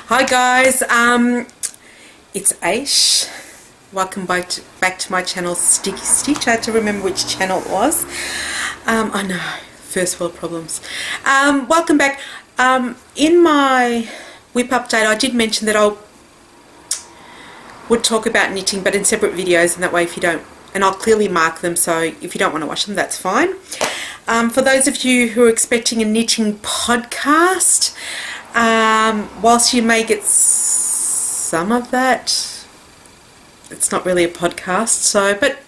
Hi guys, it's Ayshxo. Welcome back to my channel, Sticky Stitch. I had to remember which channel it was. I know, first world problems. Welcome back. In my whip update, I did mention that I would talk about knitting, but in separate videos, and that way if you don't, and I'll clearly mark them, so if you don't want to watch them, that's fine. For those of you who are expecting a knitting podcast, whilst you may get some of that, it's not really a podcast, so, but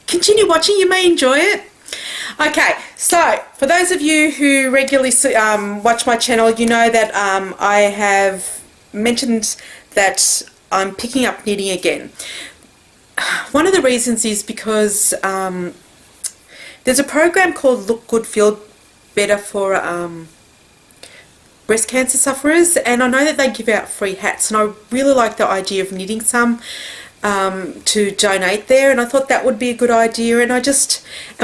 continue watching, you may enjoy it. Okay, so for those of you who regularly watch my channel, you know that I have mentioned that I'm picking up knitting again. One of the reasons is because there's a program called Look Good, Feel Better for breast cancer sufferers, and I know that they give out free hats, and I really like the idea of knitting some to donate there, and I thought that would be a good idea. And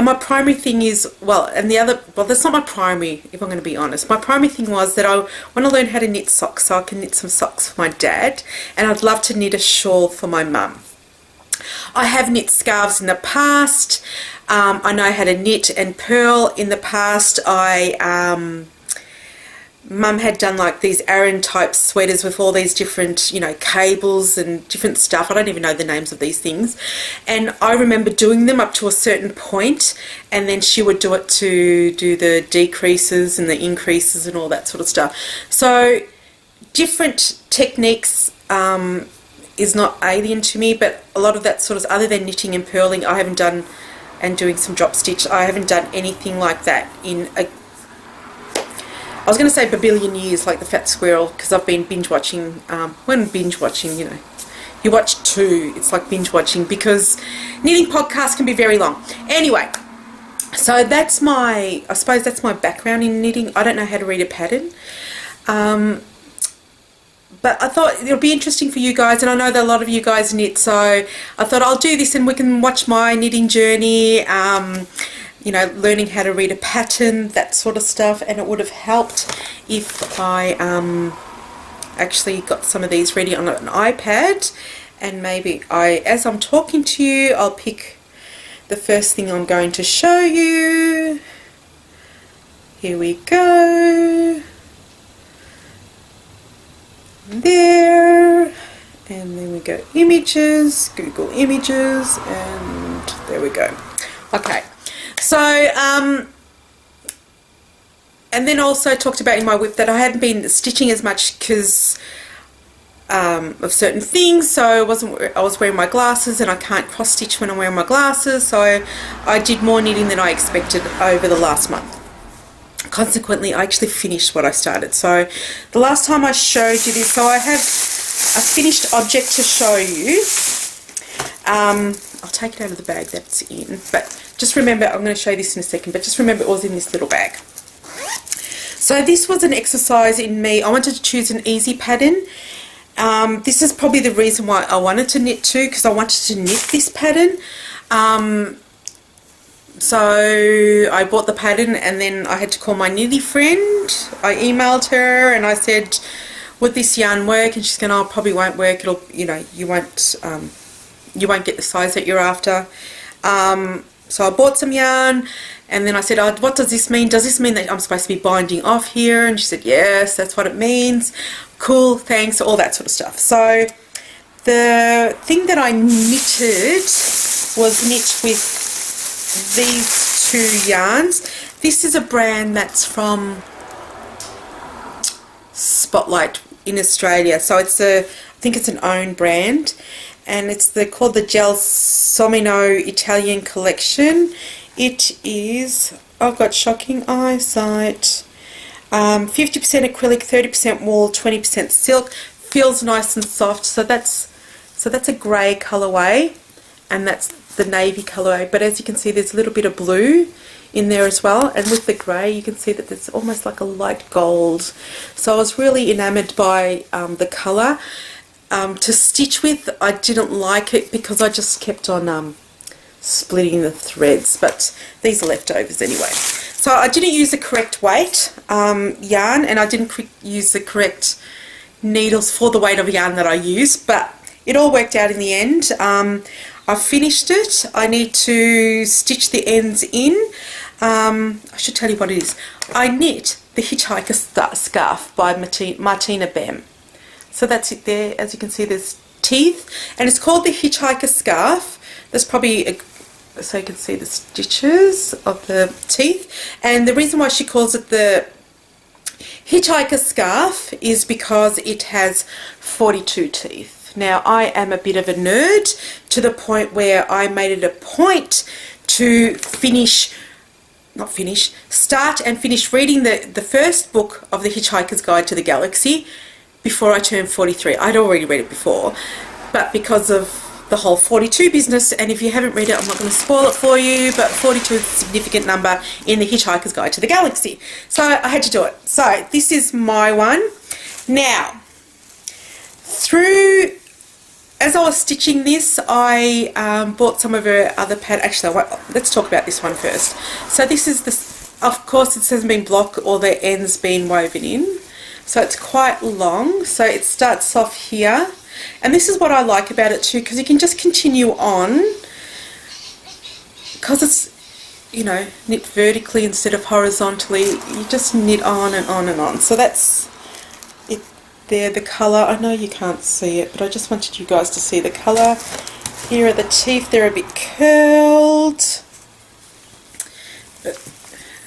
my primary thing is, that's not my primary, if I'm going to be honest. My primary thing was that I want to learn how to knit socks, so I can knit some socks for my dad, and I'd love to knit a shawl for my mum. I have knit scarves in the past. I know how to knit and purl in the past. Mum had done like these Aran type sweaters with all these different, cables and different stuff. I don't even know the names of these things. And I remember doing them up to a certain point, and then she would do it to do the decreases and the increases and all that sort of stuff. So different techniques is not alien to me, but a lot of that sort of, other than knitting and purling, I haven't done, and doing some drop stitch, I haven't done anything like that in I was going to say babillion years, like the fat squirrel, because I've been binge watching. When binge watching, you watch two, it's like binge watching, because knitting podcasts can be very long. Anyway, so I suppose that's my background in knitting. I don't know how to read a pattern. But I thought it'll be interesting for you guys, and I know that a lot of you guys knit, so I thought I'll do this and we can watch my knitting journey, learning how to read a pattern, that sort of stuff. And it would have helped if I actually got some of these ready on an iPad, and maybe as I'm talking to you, I'll pick the first thing I'm going to show you. Here we go. There, and then we go images, Google Images, and there we go. Okay, so and then also talked about in my whip that I hadn't been stitching as much because of certain things. So I was wearing my glasses, and I can't cross stitch when I'm wearing my glasses, so I did more knitting than I expected over the last month. Consequently, I actually finished what I started. So the last time I showed you this, so I have a finished object to show you. I'll take it out of the bag that's in, but just remember, I'm going to show you this in a second, but just remember it was in this little bag. So this was an exercise in me. I wanted to choose an easy pattern. This is probably the reason why I wanted to knit too, because I wanted to knit this pattern. So I bought the pattern, and then I had to call my knitty friend. I emailed her and I said, would this yarn work? And she's going, oh, it probably won't work. It'll, you won't get the size that you're after. So I bought some yarn, and then I said, oh, what does this mean? Does this mean that I'm supposed to be binding off here? And she said, yes, that's what it means. Cool, thanks, all that sort of stuff. So the thing that I knitted was knit with these two yarns. This is a brand that's from Spotlight in Australia, so I think it's an own brand, and it's called the Gelsomino Italian collection. It is, I've got shocking eyesight, 50% acrylic, 30% wool, 20% silk. Feels nice and soft. So that's a grey colorway, and that's the navy colorway, but as you can see, there's a little bit of blue in there as well, and with the grey you can see that there's almost like a light gold. So I was really enamored by the color. To stitch with, I didn't like it because I just kept on splitting the threads, but these are leftovers anyway. So I didn't use the correct weight yarn, and I didn't use the correct needles for the weight of yarn that I use, but it all worked out in the end. I finished it. I need to stitch the ends in. I should tell you what it is. I knit the Hitchhiker Scarf by Martina Bem. So that's it there. As you can see, there's teeth, and it's called the Hitchhiker Scarf. There's probably so you can see the stitches of the teeth, and the reason why she calls it the Hitchhiker Scarf is because it has 42 teeth. Now, I am a bit of a nerd to the point where I made it a point to start and finish reading the first book of the Hitchhiker's Guide to the Galaxy before I turned 43. I'd already read it before, but because of the whole 42 business, and if you haven't read it, I'm not going to spoil it for you, but 42 is a significant number in the Hitchhiker's Guide to the Galaxy. So I had to do it. So this is my one. Now, as I was stitching this, I bought some of her other pattern. Actually, let's talk about this one first. So this is of course, it hasn't been blocked or the ends been woven in. So it's quite long. So it starts off here. And this is what I like about it too, because you can just continue on, because it's, you know, knit vertically instead of horizontally. You just knit on and on and on. So that's it there, the colour. I know you can't see it, but I just wanted you guys to see the colour. Here are the teeth. They're a bit curled, but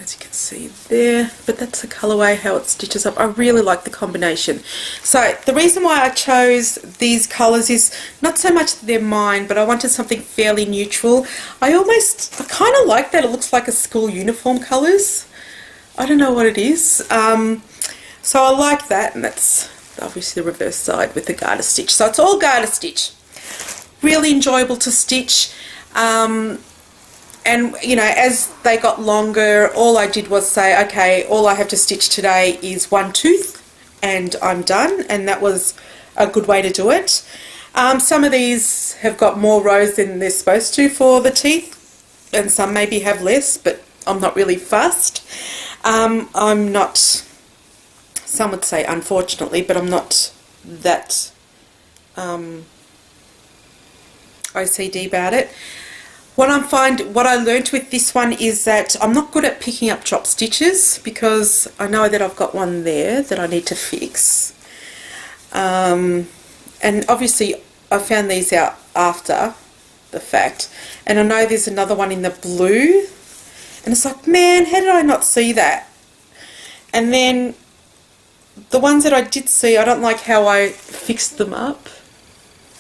as you can see there, but that's the colourway, how it stitches up. I really like the combination. So the reason why I chose these colours is not so much that they're mine, but I wanted something fairly neutral. I kind of like that it looks like a school uniform colours. I don't know what it is. So I like that, and that's obviously the reverse side with the garter stitch. So it's all garter stitch. Really enjoyable to stitch. And, you know, as they got longer, all I did was say, okay, all I have to stitch today is one tooth and I'm done. And that was a good way to do it. Some of these have got more rows than they're supposed to for the teeth, and some maybe have less, but I'm not really fussed. I'm not, some would say unfortunately, but I'm not that OCD about it. What I learnt with this one is that I'm not good at picking up drop stitches, because I know that I've got one there that I need to fix. And obviously I found these out after the fact. And I know there's another one in the blue. And it's like, man, how did I not see that? And then the ones that I did see, I don't like how I fixed them up.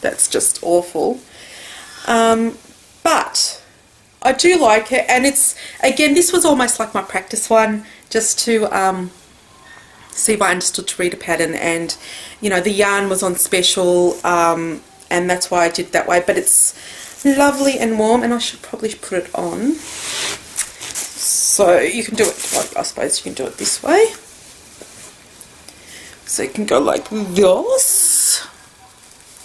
That's just awful. But I do like it, and it's, again, this was almost like my practice one, just to see if I understood to read a pattern. And, you know, the yarn was on special, and that's why I did it that way. But it's lovely and warm, and I should probably put it on. So you can do it, like, I suppose you can do it this way. So you can go like this.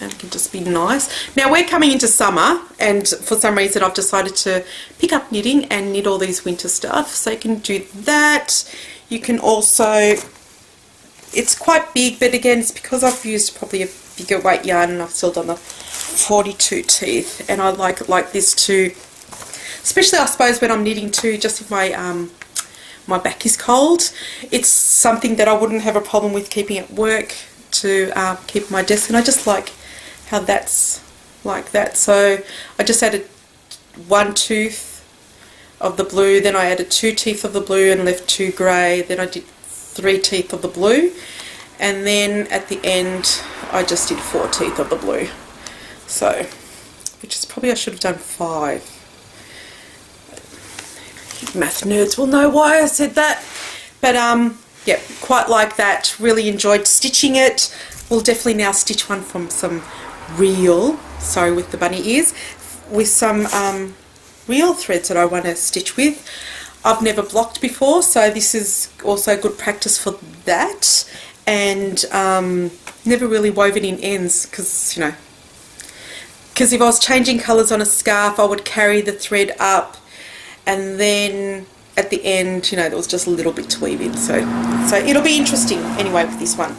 And it can just be nice. Now we're coming into summer, and for some reason I've decided to pick up knitting and knit all these winter stuff. So you can do that. You can also, it's quite big, but again, it's because I've used probably a bigger weight yarn, and I've still done the 42 teeth. And I like it like this too, especially I suppose when I'm knitting too, just if my back is cold. It's something that I wouldn't have a problem with keeping at work, to keep my desk, and I just like how that's like that. So I just added one tooth of the blue, then I added 2 teeth of the blue and left 2 grey, then I did 3 teeth of the blue, and then at the end I just did 4 teeth of the blue. So, which is probably, I should have done 5. Math nerds will know why I said that. But yeah, quite like that. Really enjoyed stitching it. We'll definitely now stitch one from some real, sorry with the bunny ears, with some real threads that I want to stitch with. I've never blocked before, so this is also good practice for that. And never really woven in ends, because, you know, because if I was changing colours on a scarf, I would carry the thread up, and then at the end, you know, there was just a little bit to weave in. So it'll be interesting anyway with this one.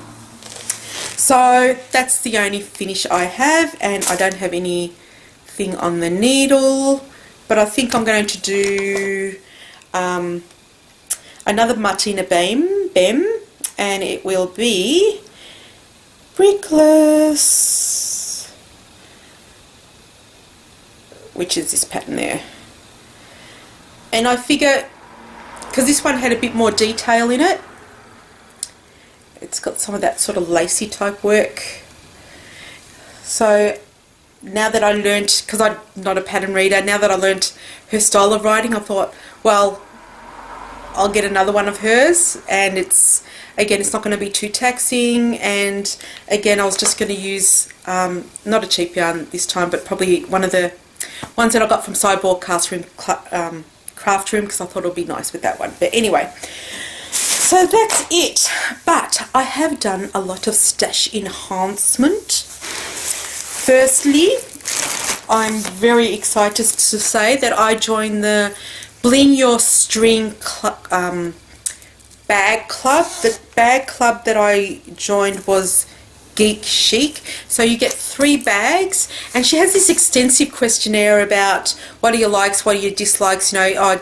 So that's the only finish I have, and I don't have anything on the needle, but I think I'm going to do another Martina Bem, and it will be Brickless, which is this pattern there. And I figure, because this one had a bit more detail in it, it's got some of that sort of lacy type work. So now that I learnt, because I'm not a pattern reader, now that I learnt her style of writing, I thought, well, I'll get another one of hers, and it's not going to be too taxing. And again, I was just going to use not a cheap yarn this time, but probably one of the ones that I got from Cyborg Craft Room, because I thought it would be nice with that one. But anyway, so that's it. But I have done a lot of stash enhancement. Firstly, I'm very excited to say that I joined the Bling Your String bag club. The bag club that I joined was Geek Chic. So you get 3 bags, and she has this extensive questionnaire about what are your likes, what are your dislikes, you know.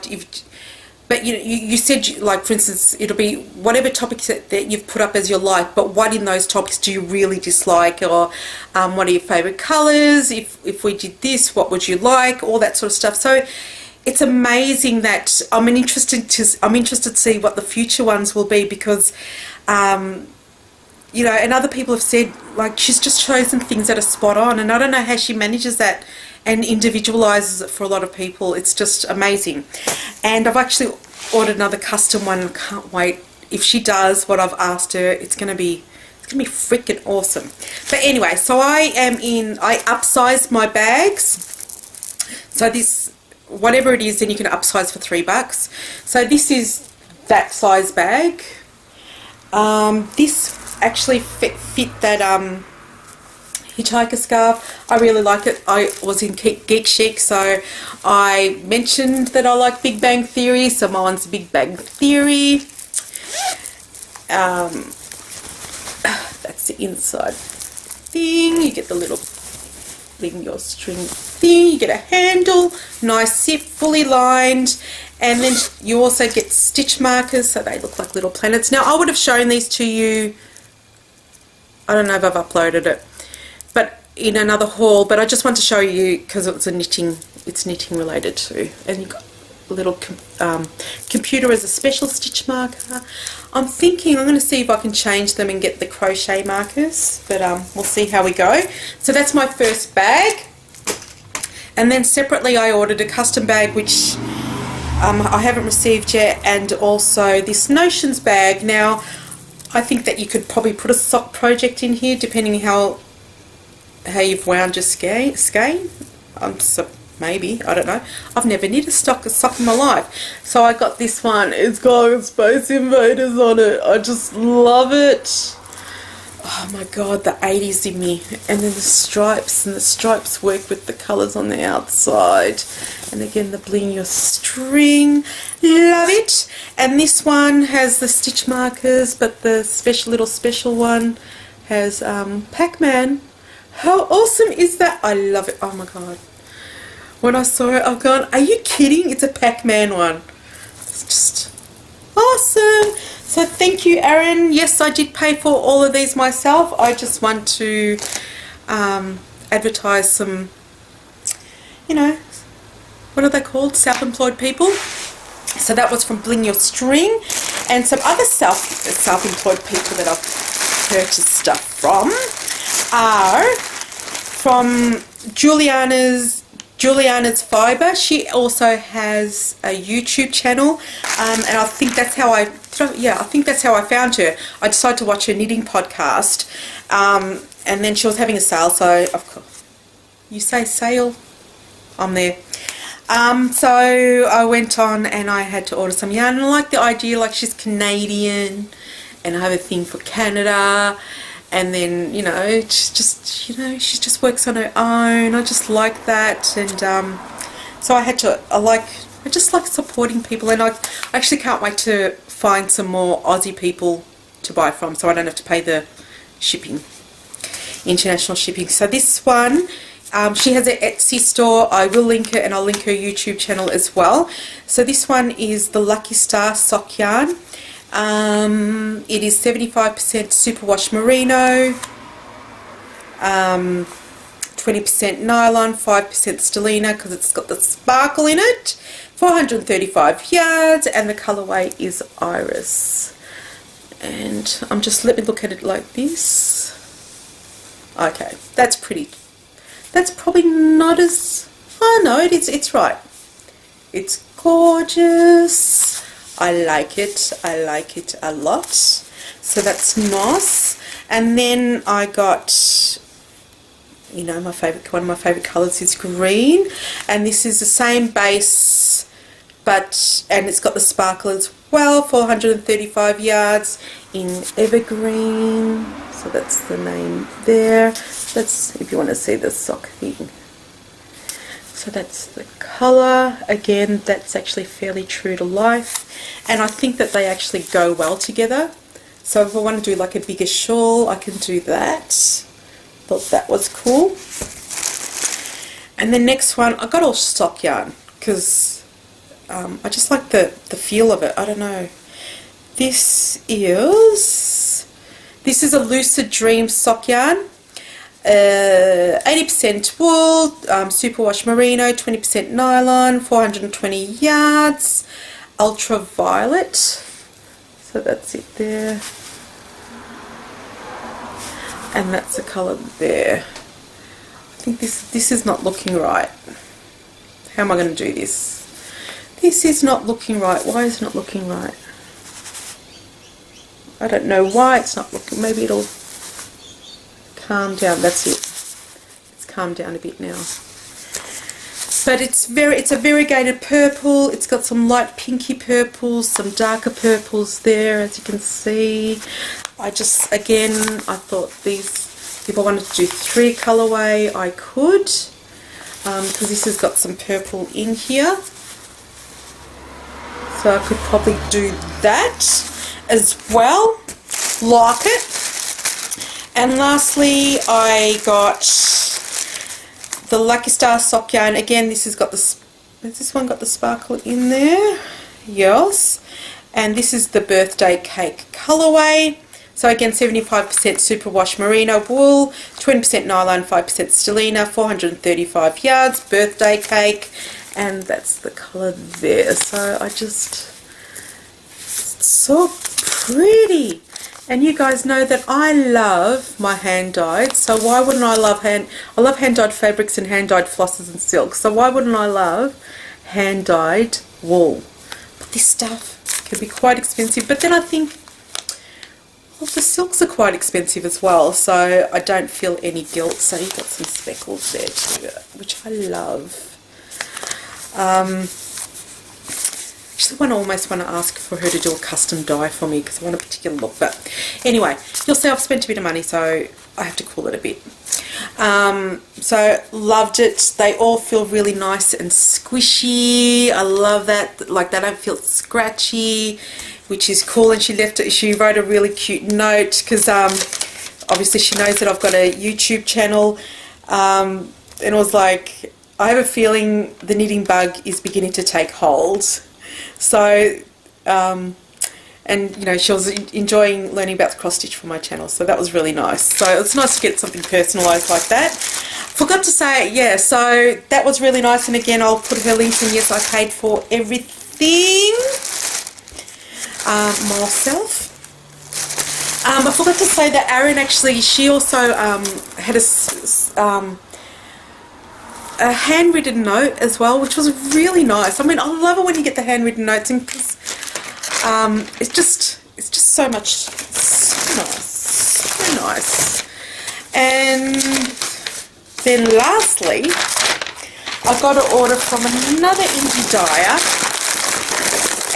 But you said, like, for instance, it'll be whatever topics that you've put up as your like, but what in those topics do you really dislike, or what are your favourite colours, if we did this, what would you like, all that sort of stuff. So it's amazing that I'm interested to see what the future ones will be, because you know, and other people have said, like, she's just chosen things that are spot on, and I don't know how she manages that and individualizes it for a lot of people. It's just amazing. And I've actually ordered another custom one, and can't wait. If she does what I've asked her, it's gonna be freaking awesome. But anyway, so I upsized my bags. So this, whatever it is, then you can upsize for $3. So this is that size bag. This actually fit that hitchhiker scarf. I really like it. I was in Geek Chic, so I mentioned that I like Big Bang Theory, so mine's Big Bang Theory. That's the inside thing. You get the little Bling Your String thing. You get a handle, nice zip, fully lined, and then you also get stitch markers, so they look like little planets. Now, I would have shown these to you, I don't know if I've uploaded it, but in another haul, but I just want to show you because it's knitting related too. And you've got a little computer as a special stitch marker. I'm thinking I'm going to see if I can change them and get the crochet markers, but we'll see how we go. So that's my first bag. And then separately I ordered a custom bag, which I haven't received yet, and also this Notions bag. Now, I think that you could probably put a sock project in here, depending how you've wound your skein. So maybe, I don't know. I've never knit a sock in my life. So I got this one. It's got Space Invaders on it. I just love it. Oh my god, the 80s in me. And then the stripes, and the stripes work with the colours on the outside. And again, the Bling Your String. Love it. And this one has the stitch markers, but the little special one has Pac-Man. How awesome is that? I love it. Oh my god. When I saw it, I've gone, are you kidding? It's a Pac-Man one. It's just awesome. So thank you, Erin. Yes, I did pay for all of these myself. I just want to advertise some, you know, what are they called? Self-employed people. So that was from Bling Your String, and some other self-employed people that I've purchased stuff from are from Juliana's Fibre. She also has a YouTube channel, and I think that's how I found her. I decided to watch her knitting podcast, and then she was having a sale, so of course, you say sale, I'm there. So I went on and I had to order some yarn, and I like the idea, like she's Canadian, and I have a thing for Canada. And then, you know, she's just, you know, she just works on her own. I just like that. And so I just like supporting people. And I actually can't wait to find some more Aussie people to buy from, so I don't have to pay the shipping. international shipping. So this one, she has an Etsy store. I will link it, and I'll link her YouTube channel as well. So this one is the Lucky Star sock yarn. It is 75% superwash merino, 20% nylon, 5% stellina because it's got the sparkle in it. 435 yards, and the colorway is iris. And I'm just, let me look at it like this. Okay, that's pretty. That's probably not as, oh no, it's right. It's gorgeous. I like it a lot. So that's nice. And then I got, you know, my favorite, one of my favorite colors is green, and this is the same base, but, and it's got the sparkle as well. 435 yards in evergreen. So that's the name there. That's if you want to see the sock thing. So that's the color. Again, that's actually fairly true to life, and I think that they actually go well together. So if I want to do like a bigger shawl, I can do that. Thought that was cool. And the next one, I got all sock yarn because I just like the feel of it. I don't know. This is a Lucid Dream sock yarn. 80% wool, superwash merino, 20% nylon, 420 yards, ultraviolet. So that's it there. And that's the colour there. I think this is not looking right. How am I going to do this? This is not looking right. Why is it not looking right? I don't know why it's not looking. Maybe it'll calm down. That's it. It's calmed down a bit now. But it's a variegated purple. It's got some light pinky purples, some darker purples there, as you can see. I just, again, I thought these, if I wanted to do 3 colorway, I could, because this has got some purple in here. So I could probably do that as well. Like it. And lastly, I got the Lucky Star sock yarn. Again, this has got the, has this one got the sparkle in there? Yes. And this is the birthday cake colorway. So again, 75% superwash merino wool, 20% nylon, 5% stellina, 435 yards, birthday cake, and that's the colour there. So I just, it's so pretty. And you guys know that I love my hand dyed, so why wouldn't I love I love hand dyed fabrics and hand dyed flosses and silks, so why wouldn't I love hand dyed wool? But this stuff can be quite expensive, but then I think, well, the silks are quite expensive as well, so I don't feel any guilt. So you've got some speckles there too, which I love. Actually, I almost want to ask for her to do a custom dye for me because I want a particular look. But anyway, you'll see I've spent a bit of money, so I have to cool it a bit. So loved it. They all feel really nice and squishy. I love that. Like, they don't feel scratchy, which is cool. And she wrote a really cute note because obviously she knows that I've got a YouTube channel, and it was like, I have a feeling the knitting bug is beginning to take hold. So and you know, she was enjoying learning about the cross stitch for my channel, so that was really nice. So it's nice to get something personalised like that. Forgot to say, yeah, so that was really nice, and again I'll put her links in. Yes, I paid for everything myself. I forgot to say that Erin actually, she also had a handwritten note as well, which was really nice. I mean, I love it when you get the handwritten notes, and because it's just so much, so nice. And then lastly, I got an order from another indie dyer,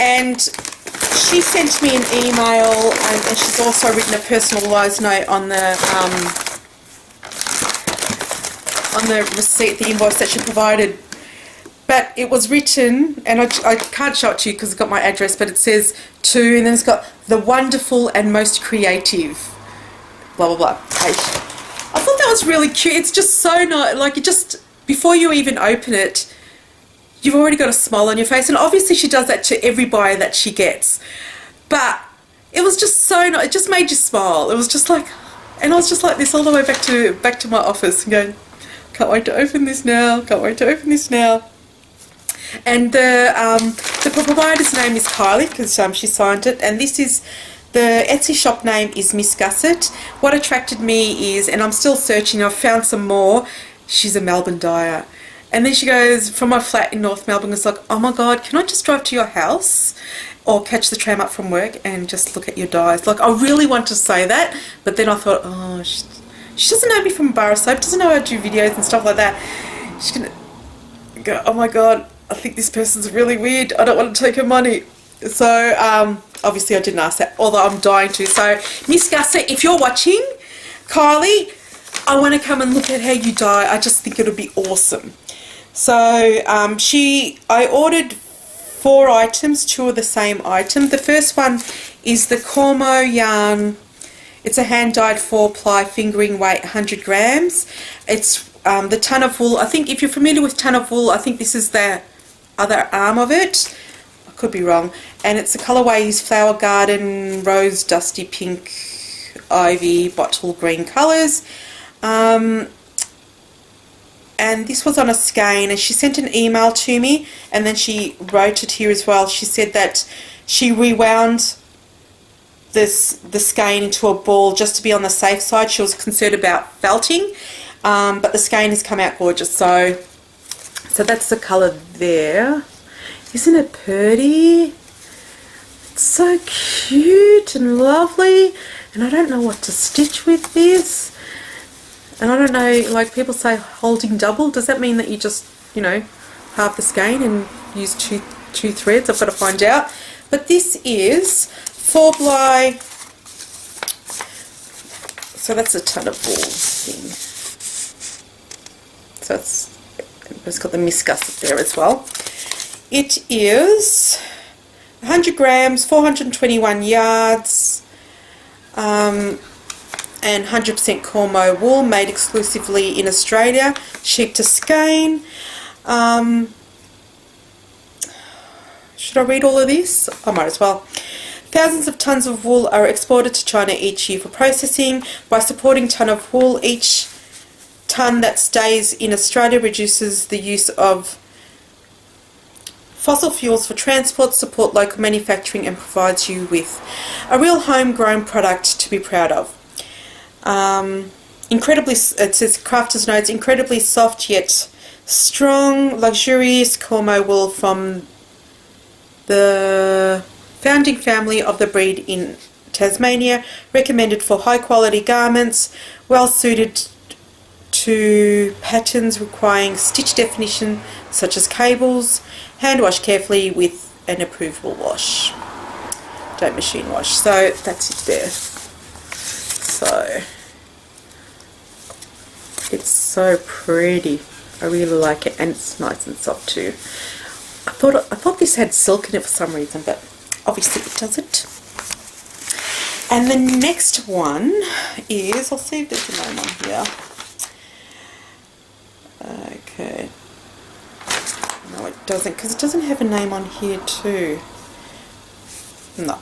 and she sent me an email, and she's also written a personalised note on the receipt, the invoice that she provided. But it was written, and I can't show it to you because it's got my address, but it says to, and then it's got the wonderful and most creative, blah blah blah. I thought was really cute. It's just so nice. Like, it just, before you even open it, you've already got a smile on your face. And obviously she does that to every buyer that she gets. But it was just so nice. It just made you smile. It was just like, and I was just like this all the way back to my office and going, can't wait to open this now. Can't wait to open this now. And the provider's name is Kylie, because she signed it. And this is, the Etsy shop name is Miss Gusset. What attracted me is, and I'm still searching, I've found some more, she's a Melbourne dyer. And then she goes, from my flat in North Melbourne, it's like, oh my God, can I just drive to your house or catch the tram up from work and just look at your dyes? Like, I really want to say that, but then I thought, oh, she doesn't know me from Bar Soap, doesn't know how to do videos and stuff like that. She's going to go, oh my God, I think this person's really weird. I don't want to take her money. So, obviously I didn't ask that, although I'm dying to. So, Miss Gusset, if you're watching, Kylie, I want to come and look at how you dye. I just think it'll be awesome. So, I ordered 4 items, 2 of the same item. The first one is the Cormo yarn. It's a hand-dyed 4-ply fingering weight, 100 grams. It's the ton of wool. I think if you're familiar with ton of wool, I think this is the other arm of it. I could be wrong. And it's the colourway is Flower Garden, Rose, Dusty Pink, Ivy, Bottle Green colours. And this was on a skein, and she sent an email to me, and then she wrote it here as well. She said that she rewound the skein into a ball just to be on the safe side. She was concerned about felting, but the skein has come out gorgeous. So that's the colour there. Isn't it pretty? It's so cute and lovely, and I don't know what to stitch with this. And I don't know, like people say holding double, does that mean that you just, you know, halve the skein and use two threads? I've got to find out. But this is 4-ply, so that's a ton of wool thing. So it's got the Miss Gusset there as well. It is 100 grams, 421 yards, and 100% Cormo wool, made exclusively in Australia, sheep to skein. Should I read all of this? I might as well. Thousands of tons of wool are exported to China each year for processing. By supporting ton of wool, each ton that stays in Australia reduces the use of fossil fuels for transport, support local manufacturing, and provides you with a real homegrown product to be proud of. Incredibly, it says crafter's notes, incredibly soft yet strong, luxurious Cormo wool from the founding family of the breed in Tasmania, recommended for high quality garments, well suited to patterns requiring stitch definition such as cables, hand wash carefully with an approvable wash. Don't machine wash. So that's it there. So it's so pretty. I really like it, and it's nice and soft too. I thought this had silk in it for some reason, but obviously it doesn't. And the next one is, I'll see if there's a name on here. Okay. No, it doesn't, because it doesn't have a name on here too. No.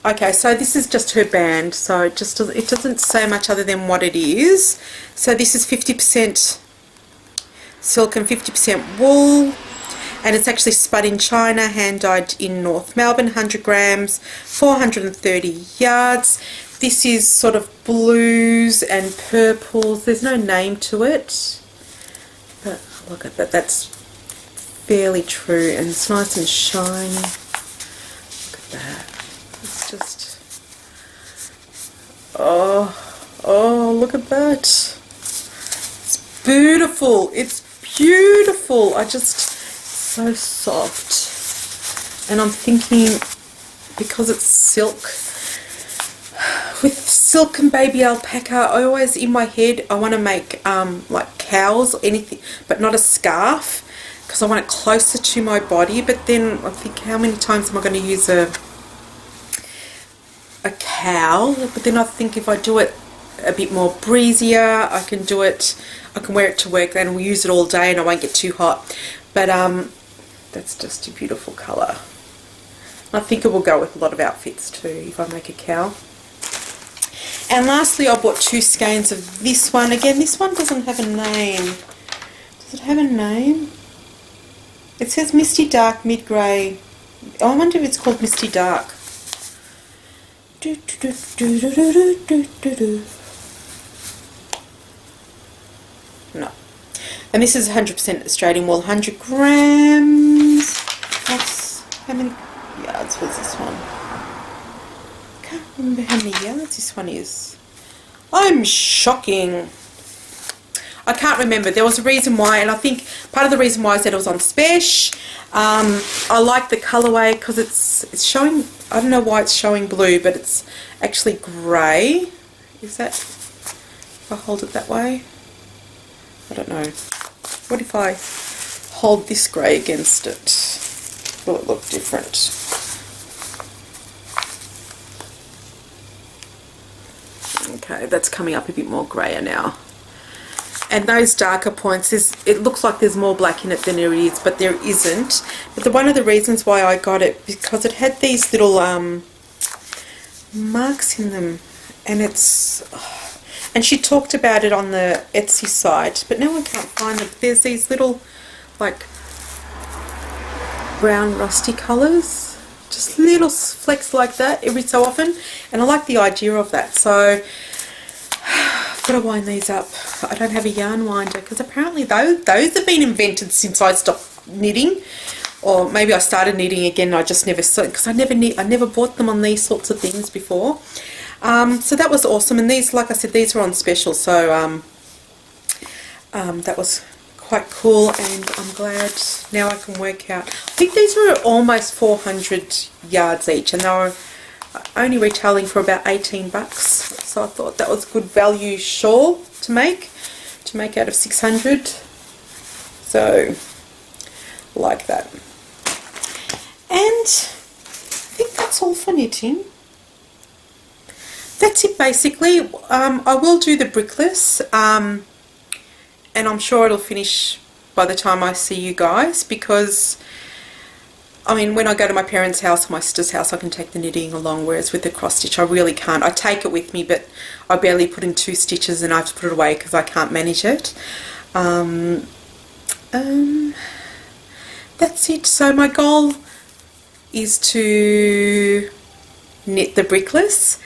Okay, so this is just her band, so it doesn't say much other than what it is. So this is 50% silk and 50% wool, and it's actually spun in China, hand dyed in North Melbourne, 100 grams, 430 yards. This is sort of blues and purples. There's no name to it, but look at that. That's fairly true, and it's nice and shiny. Look at that. It's just, oh, look at that. It's beautiful. It's beautiful. So soft. And I'm thinking, because it's silk, with silk and baby alpaca, I always, in my head, I want to make like cowls or anything, but not a scarf, because I want it closer to my body. But then I think, how many times am I going to use a cowl? But then I think if I do it a bit more breezier. I can do it, I can wear it to work and we'll use it all day and I won't get too hot. But that's just a beautiful colour. I think it will go with a lot of outfits too if I make a cowl. And lastly, I bought 2 skeins of this one. Again, this one doesn't have a name. Does it have a name? It says Misty Dark Mid Grey. I wonder if it's called Misty Dark. No. And this is 100% Australian wool, 100 grams. That's, how many yards was this one? Can't remember how many yards this one is. I'm shocking. I can't remember. There was a reason why, and I think part of the reason why is that it was on Spesh. I like the colourway because it's showing, I don't know why it's showing blue, but it's actually grey. Is that, if I hold it that way? I don't know. What if I hold this grey against it? Will it look different? Okay, that's coming up a bit more greyer now. And those darker points, it looks like there's more black in it than there is, but there isn't. But one of the reasons why I got it, because it had these little marks in them, and and she talked about it on the Etsy site, but now I can't find them. There's these little, like, brown rusty colours, just little flecks like that every so often, and I like the idea of that. So I've got to wind these up. I don't have a yarn winder because apparently those have been invented since I stopped knitting, or maybe I started knitting again and I just never saw it because I never bought them on these sorts of things before. So that was awesome, and these, like I said, these were on special, so that was quite cool, and I'm glad now I can work out. I think these were almost 400 yards each, and they were only retailing for about 18 bucks. So I thought that was good value shawl to make out of 600. So like that. And I think that's all for knitting. That's it basically. I will do the brickless, and I'm sure it'll finish by the time I see you guys, because I mean, when I go to my parents' house or my sister's house, I can take the knitting along, whereas with the cross stitch I really can't. I take it with me, but I barely put in 2 stitches and I have to put it away because I can't manage it. That's it. So my goal is to knit the brickless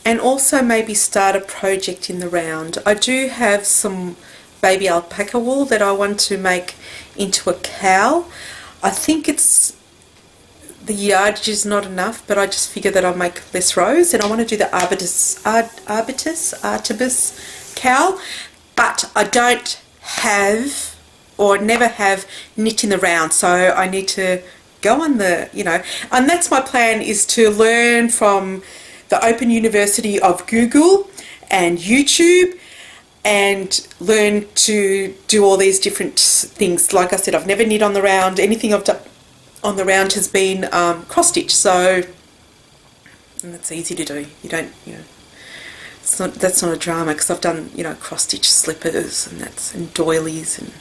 and also maybe start a project in the round. I do have some baby alpaca wool that I want to make into a cowl. I think the yardage is not enough, but I just figure that I'll make less rows, and I want to do the arbutus cowl, but I don't have, or never have, knit in the round, so I need to go on the, and that's my plan, is to learn from the Open University of Google and YouTube, and learn to do all these different things. Like I said, I've never knit on the round. Anything I've done on the round has been cross stitch, so, and that's easy to do. You don't, that's not a drama, because I've done, cross stitch slippers and doilies, and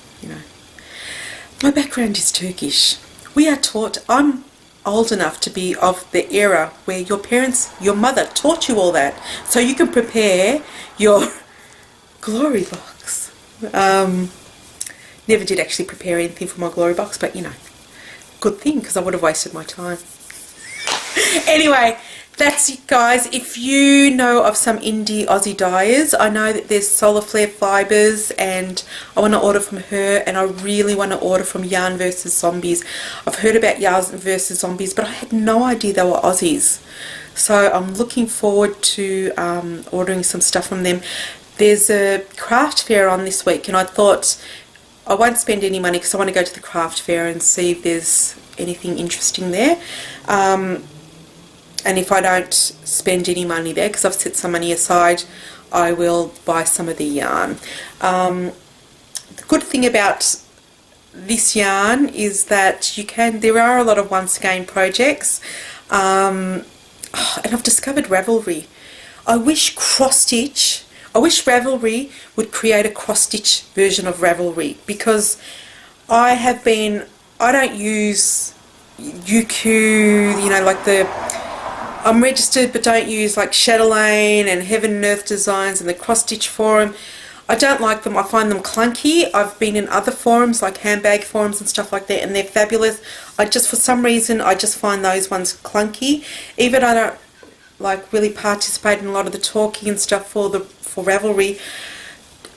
my background is Turkish. We are taught, I'm old enough to be of the era where your mother taught you all that, so you can prepare your glory box. Never did actually prepare anything for my glory box, but good thing, because I would have wasted my time. Anyway, that's it guys. If you know of some indie Aussie dyers, I know that there's Solar Flare Fibres, and I want to order from her, and I really want to order from Yarn vs Zombies. I've heard about Yarn vs Zombies, but I had no idea they were Aussies, so I'm looking forward to ordering some stuff from them. There's a craft fair on this week, and I thought I won't spend any money because I want to go to the craft fair and see if there's anything interesting there. And if I don't spend any money there, because I've set some money aside, I will buy some of the yarn. The good thing about this yarn is that there are a lot of once again projects, and I've discovered Ravelry. I wish cross stitch I wish Ravelry would create a cross-stitch version of Ravelry, because I don't use UQ, you know, like I'm registered but don't use like Chatelaine and Heaven and Earth Designs and the cross-stitch forum. I don't like them. I find them clunky. I've been in other forums like handbag forums and stuff like that, and they're fabulous. For some reason, I just find those ones clunky. Even I don't like really participate in a lot of the talking and stuff for Ravelry.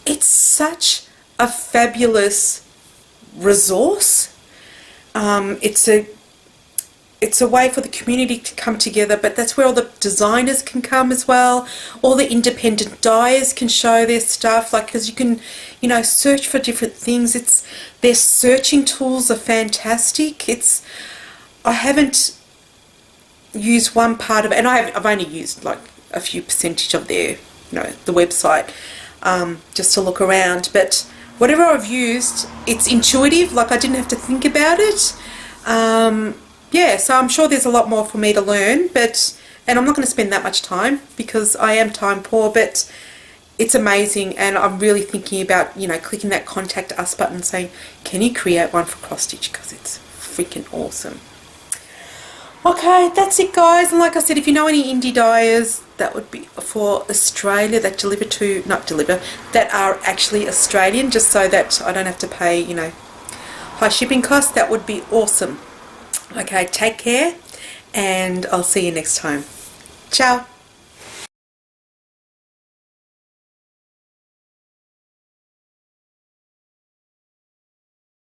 It's such a fabulous resource. It's a way for the community to come together, but that's where all the designers can come as well. All the independent dyers can show their stuff, like, because you can, you know, search for different things. Their searching tools are fantastic. I haven't used one part of it, and I've only used like a few percentage of their, you know, the website, just to look around. But whatever I've used, it's intuitive. Like, I didn't have to think about it. Yeah, so I'm sure there's a lot more for me to learn, and I'm not going to spend that much time because I am time poor, but it's amazing, and I'm really thinking about, you know, clicking that contact us button saying, can you create one for cross stitch, because it's freaking awesome. Okay, that's it, guys. And like I said, if you know any indie dyers that would be for Australia that that are actually Australian, just so that I don't have to pay, you know, high shipping costs, that would be awesome. Okay, take care, and I'll see you next time. Ciao.